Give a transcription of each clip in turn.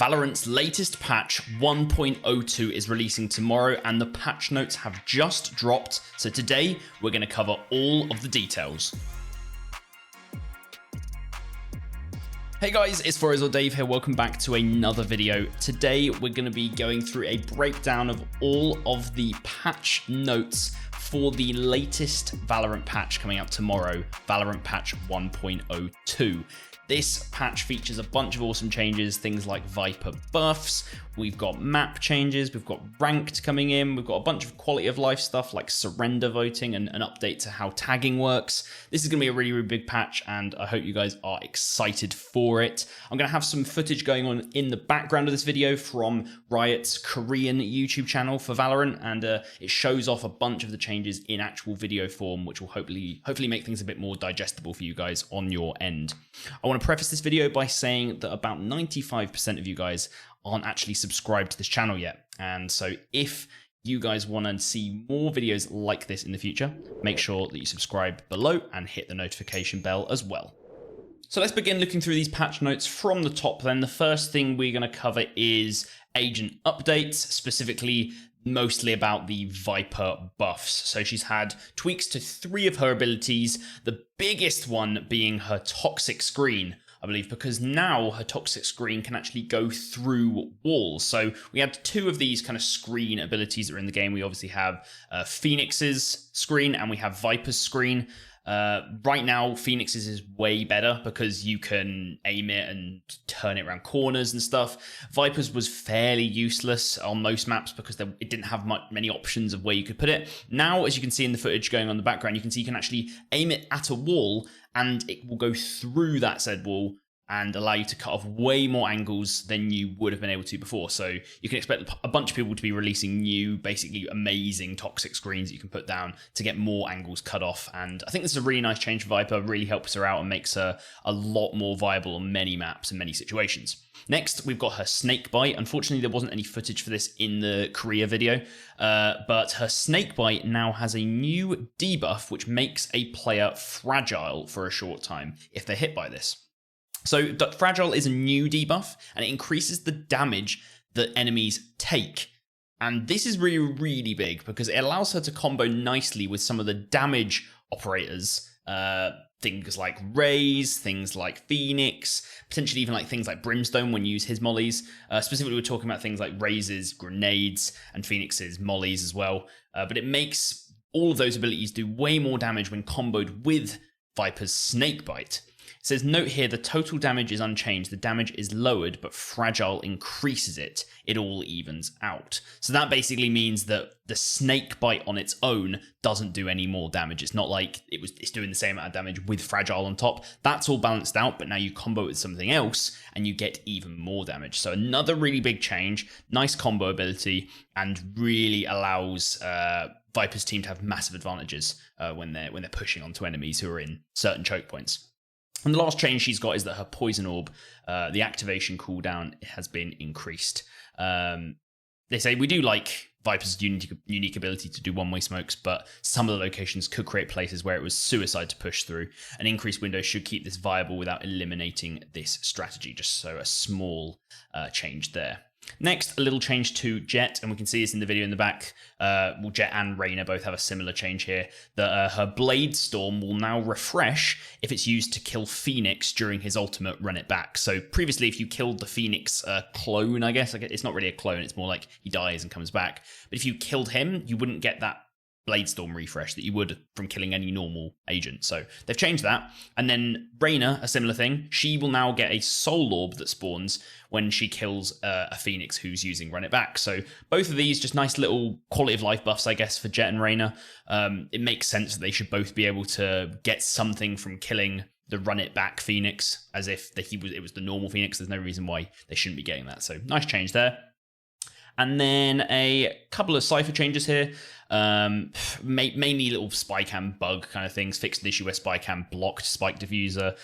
Valorant's latest patch 1.02 is releasing tomorrow and the patch notes have just dropped, so today we're going to cover all of the details. Hey guys, it's FourEyes or Dave here, welcome back to another video. Today we're going to be going through a breakdown of all of the patch notes for the latest Valorant patch coming out tomorrow, Valorant patch 1.02. This patch features a bunch of awesome changes, things like Viper buffs, we've got map changes, we've got ranked coming in, we've got a bunch of quality of life stuff like surrender voting and an update to how tagging works. This is going to be a really big patch and I hope you guys are excited for it. I'm going to have some footage going on in the background of this video from Riot's Korean YouTube channel for Valorant, and it shows off a bunch of the changes in actual video form, which will hopefully make things a bit more digestible for you guys on your end. I want to preface this video by saying that about 95% of you guys aren't actually subscribed to this channel yet. And so if you guys want to see more videos like this in the future, make sure that you subscribe below and hit the notification bell as well. So let's begin looking through these patch notes from the top then. The first thing we're going to cover is agent updates, specifically mostly about the Viper buffs. So she's had tweaks to 3 of her abilities, the biggest one being her toxic screen, I believe, because now her toxic screen can actually go through walls. So we had 2 of these kind of screen abilities that are in the game. We obviously have Phoenix's screen and we have Viper's screen. Right now, Phoenix's is way better because you can aim it and turn it around corners and stuff. Viper's was fairly useless on most maps because it didn't have many options of where you could put it. Now, as you can see in the footage going on in the background, you can see you can actually aim it at a wall and it will go through that said wall and allow you to cut off way more angles than you would have been able to before. So you can expect a bunch of people to be releasing new, basically amazing toxic screens that you can put down to get more angles cut off. And I think this is a really nice change for Viper, really helps her out and makes her a lot more viable on many maps and many situations. Next, we've got her snake bite. Unfortunately, there wasn't any footage for this in the Korea video, but her snake bite now has a new debuff, which makes a player fragile for a short time if they're hit by this. So Fragile is a new debuff and it increases the damage that enemies take. And this is really, really big because it allows her to combo nicely with some of the damage operators, things like Raze, things like Phoenix, potentially even like things like Brimstone when you use his mollies. Specifically, we're talking about things like Raze's grenades and Phoenix's mollies as well. But it makes all of those abilities do way more damage when comboed with Viper's snake bite. It says, note here, the total damage is unchanged. The damage is lowered, but Fragile increases it. It all evens out. So that basically means that the snake bite on its own doesn't do any more damage. It's not like it's doing the same amount of damage with Fragile on top. That's all balanced out, but now you combo it with something else and you get even more damage. So another really big change, nice combo ability, and really allows Viper's team to have massive advantages when they're pushing onto enemies who are in certain choke points. And the last change she's got is that her Poison Orb, the activation cooldown has been increased. They say we do like Viper's unique ability to do one-way smokes, but some of the locations could create places where it was suicide to push through. An increased window should keep this viable without eliminating this strategy, just so a small change there. Next, a little change to Jet, and we can see this in the video in the back. Well, Jet and Reyna both have a similar change here, that her Blade Storm will now refresh if it's used to kill Phoenix during his ultimate run it back. So previously, if you killed the Phoenix clone, I guess, it's not really a clone, it's more like he dies and comes back. But if you killed him, you wouldn't get that Blade Storm refresh that you would from killing any normal agent. So they've changed that. And then Reyna, a similar thing, she will now get a Soul Orb that spawns when she kills a Phoenix who's using Run It Back. So both of these just nice little quality of life buffs, I guess, for Jet and Reyna. It makes sense that they should both be able to get something from killing the Run It Back Phoenix, as if it was the normal Phoenix. There's no reason why they shouldn't be getting that. So nice change there. And then a couple of cipher changes here. Mainly little spy cam bug kind of things. Fixed an issue where spy cam blocked spike diffuser.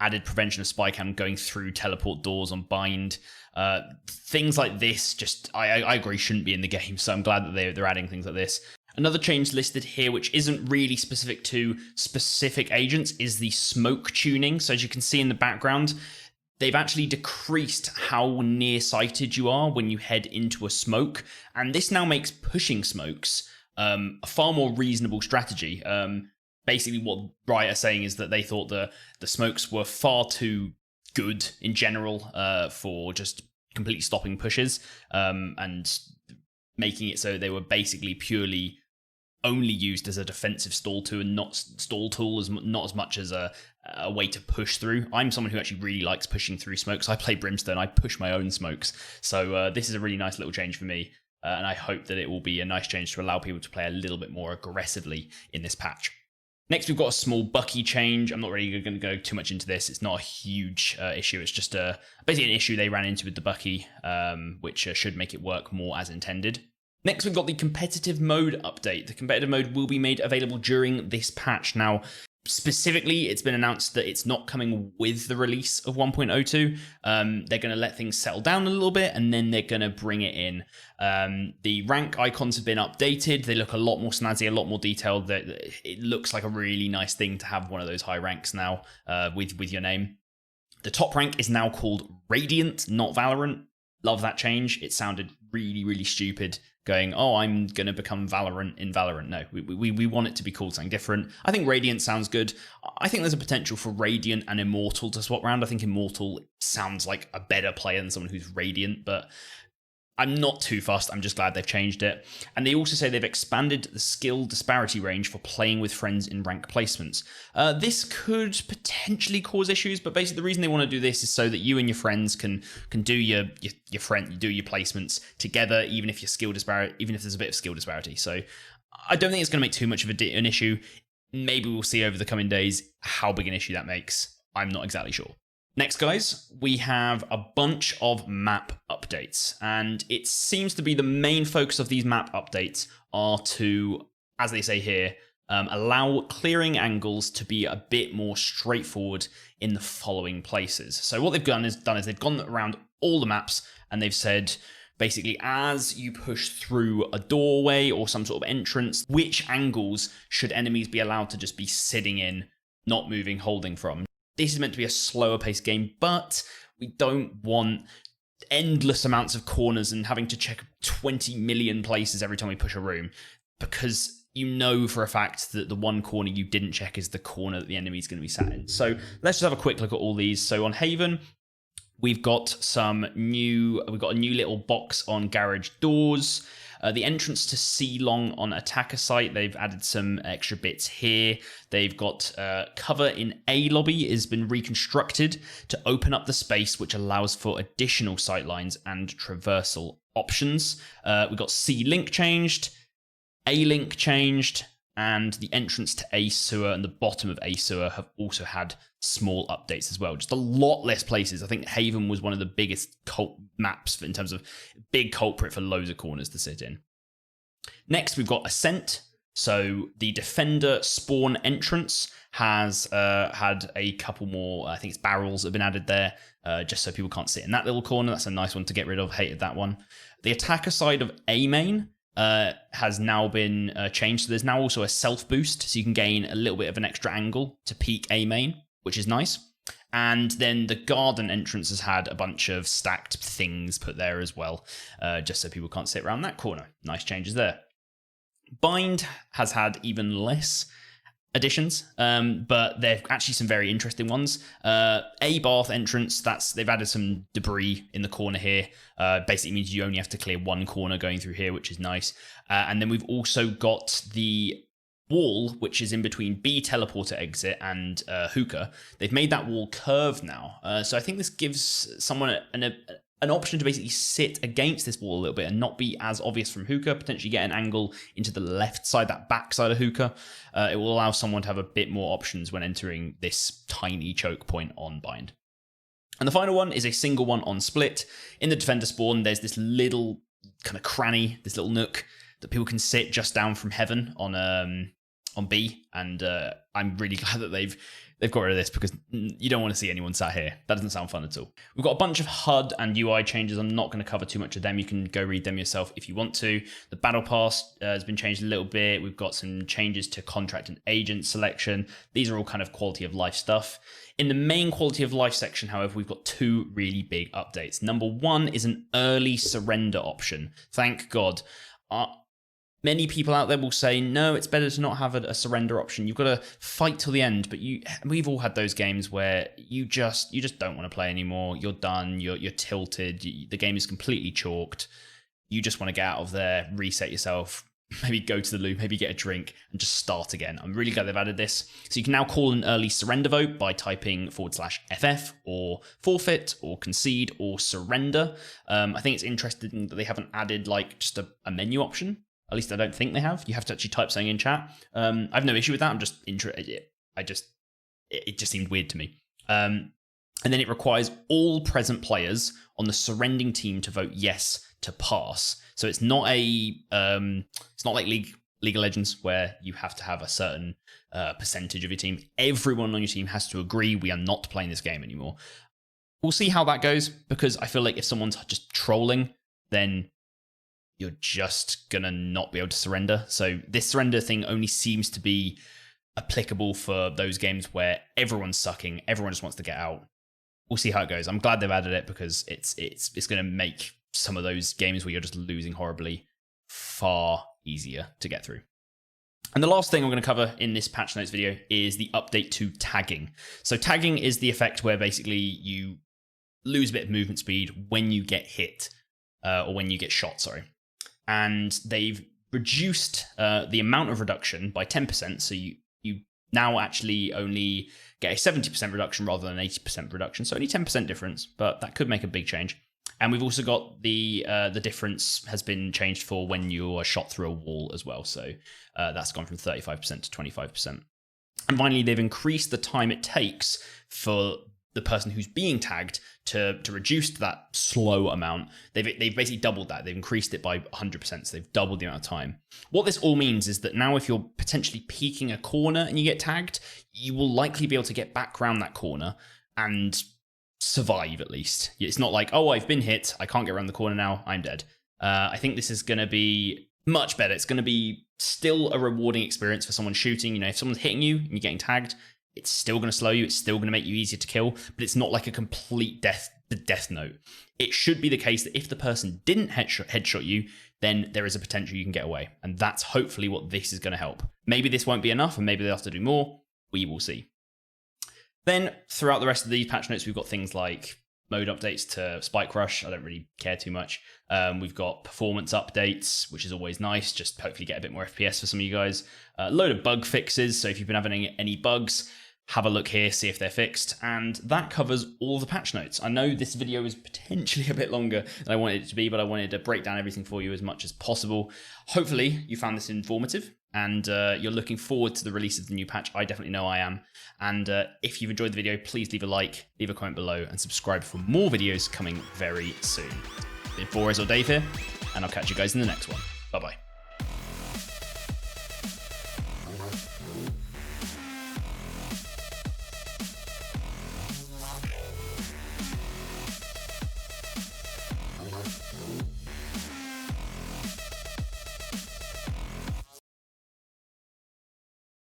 Added prevention of spy cam going through teleport doors on bind. Things like this, just I agree, shouldn't be in the game. So I'm glad that they're adding things like this. Another change listed here, which isn't really specific to specific agents, is the smoke tuning. So as you can see in the background, they've actually decreased how nearsighted you are when you head into a smoke, and this now makes pushing smokes a far more reasonable strategy. Basically, what Riot are saying is that they thought the smokes were far too good in general for just completely stopping pushes, and making it so they were basically purely only used as a defensive stall tool and not not as much as a way to push through. I'm someone who actually really likes pushing through smokes. I play Brimstone, I push my own smokes. So this is a really nice little change for me. And I hope that it will be a nice change to allow people to play a little bit more aggressively in this patch. Next, we've got a small Bucky change. I'm not really going to go too much into this. It's not a huge issue. It's just basically an issue they ran into with the Bucky, which should make it work more as intended. Next, we've got the competitive mode update. The competitive mode will be made available during this patch. Now, specifically, it's been announced that it's not coming with the release of 1.02. They're going to let things settle down a little bit, and then they're going to bring it in. The rank icons have been updated. They look a lot more snazzy, a lot more detailed. It looks like a really nice thing to have one of those high ranks now with your name. The top rank is now called Radiant, not Valorant. Love that change. It sounded really, really stupid going, oh, I'm going to become Valorant in Valorant. No, we want it to be called something different. I think Radiant sounds good. I think there's a potential for Radiant and Immortal to swap around. I think Immortal sounds like a better player than someone who's Radiant, but I'm not too fussed. I'm just glad they've changed it. And they also say they've expanded the skill disparity range for playing with friends in rank placements. This could potentially cause issues, but basically the reason they want to do this is so that you and your friends can do your placements together, even if there's a bit of skill disparity. So I don't think it's going to make too much of an issue. Maybe we'll see over the coming days how big an issue that makes. I'm not exactly sure. Next, guys, we have a bunch of map updates, and it seems to be the main focus of these map updates are to, as they say here, allow clearing angles to be a bit more straightforward in the following places. So what they've done is they've gone around all the maps and they've said, basically, as you push through a doorway or some sort of entrance, which angles should enemies be allowed to just be sitting in, not moving, holding from? This is meant to be a slower paced game, but we don't want endless amounts of corners and having to check 20 million places every time we push a room, because you know for a fact that the one corner you didn't check is the corner that the enemy is going to be sat in. So let's just have a quick look at all these. So on Haven, we've got a new little box on garage doors. The entrance to C-Long on attacker site, they've added some extra bits here. They've got cover in A lobby has been reconstructed to open up the space, which allows for additional sightlines and traversal options. We've got C-Link changed, A-Link changed, and the entrance to A sewer and the bottom of A sewer have also had small updates as well. Just a lot less places. I think Haven was one of the biggest cult maps in terms of big culprit for loads of corners to sit in. Next, we've got Ascent. So the Defender spawn entrance has had a couple more, I think it's barrels that have been added there, just so people can't sit in that little corner. That's a nice one to get rid of. Hated that one. The attacker side of A main has now been changed. So there's now also a self boost, so you can gain a little bit of an extra angle to peek A main, which is nice. And then the garden entrance has had a bunch of stacked things put there as well, just so people can't sit around that corner. Nice changes there. Bind has had even less additions, but they're actually some very interesting ones. A bath entrance, they've added some debris in the corner here. Basically means you only have to clear one corner going through here, which is nice. And then we've also got the wall, which is in between B teleporter exit and hookah. They've made that wall curved now. So I think this gives someone an option to basically sit against this wall a little bit and not be as obvious from hookah, potentially get an angle into the left side, that back side of hookah. It will allow someone to have a bit more options when entering this tiny choke point on Bind. And the final one is a single one on Split. In the Defender spawn, there's this little kind of cranny, this little nook that people can sit just down from Heaven on on B, and I'm really glad that they've got rid of this, because you don't want to see anyone sat here. That doesn't sound fun at all. We've got a bunch of HUD and UI changes. I'm not going to cover too much of them. You can go read them yourself if you want to. The battle pass has been changed a little bit. We've got some changes to contract and agent selection. These are all kind of quality of life stuff. In the main quality of life section, however, we've got two really big updates. Number one is an early surrender option. Thank God. Many people out there will say, no, it's better to not have a surrender option. You've got to fight till the end. But we've all had those games where you just don't want to play anymore. You're done. You're tilted. The game is completely chalked. You just want to get out of there, reset yourself, maybe go to the loo, maybe get a drink, and just start again. I'm really glad they've added this. So you can now call an early surrender vote by typing /FF, or forfeit, or concede, or surrender. I think it's interesting that they haven't added like just a menu option. At least I don't think they have. You have to actually type something in chat. I have no issue with that. I'm just interested. It just seemed weird to me. And then it requires all present players on the surrendering team to vote yes to pass. So it's not like League of Legends, where you have to have a certain percentage of your team. Everyone on your team has to agree we are not playing this game anymore. We'll see how that goes, because I feel like if someone's just trolling, then you're just gonna not be able to surrender. So this surrender thing only seems to be applicable for those games where everyone's sucking, everyone just wants to get out. We'll see how it goes. I'm glad they've added it, because it's gonna make some of those games where you're just losing horribly far easier to get through. And the last thing I'm going to cover in this patch notes video is the update to tagging. So tagging is the effect where basically you lose a bit of movement speed when you get hit, or when you get shot, sorry. And they've reduced the amount of reduction by 10%. So you now actually only get a 70% reduction rather than an 80% reduction. So only 10% difference, but that could make a big change. And we've also got the difference has been changed for when you are shot through a wall as well. So that's gone from 35% to 25%. And finally, they've increased the time it takes for the person who's being tagged to reduce that slow amount. They've basically doubled that. They've increased it by 100%. So they've doubled the amount of time. What this all means is that now if you're potentially peeking a corner and you get tagged, you will likely be able to get back around that corner and survive at least. It's not like, oh, I've been hit, I can't get around the corner now, I'm dead. I think this is going to be much better. It's going to be still a rewarding experience for someone shooting. You know, if someone's hitting you and you're getting tagged, it's still going to slow you. It's still going to make you easier to kill, but it's not like a complete death note. It should be the case that if the person didn't headshot you, then there is a potential you can get away. And that's hopefully what this is going to help. Maybe this won't be enough, and maybe they'll have to do more. We will see. Then throughout the rest of these patch notes, we've got things like mode updates to Spike Rush. I don't really care too much. We've got performance updates, which is always nice. Just hopefully get a bit more FPS for some of you guys. A load of bug fixes. So if you've been having any bugs, have a look here, see if they're fixed. And that covers all the patch notes. I know this video is potentially a bit longer than I wanted it to be, but I wanted to break down everything for you as much as possible. Hopefully you found this informative and you're looking forward to the release of the new patch. I definitely know I am. And if you've enjoyed the video, please leave a like, leave a comment below, and subscribe for more videos coming very soon. It's been FourEyes or Dave here, and I'll catch you guys in the next one. Bye-bye.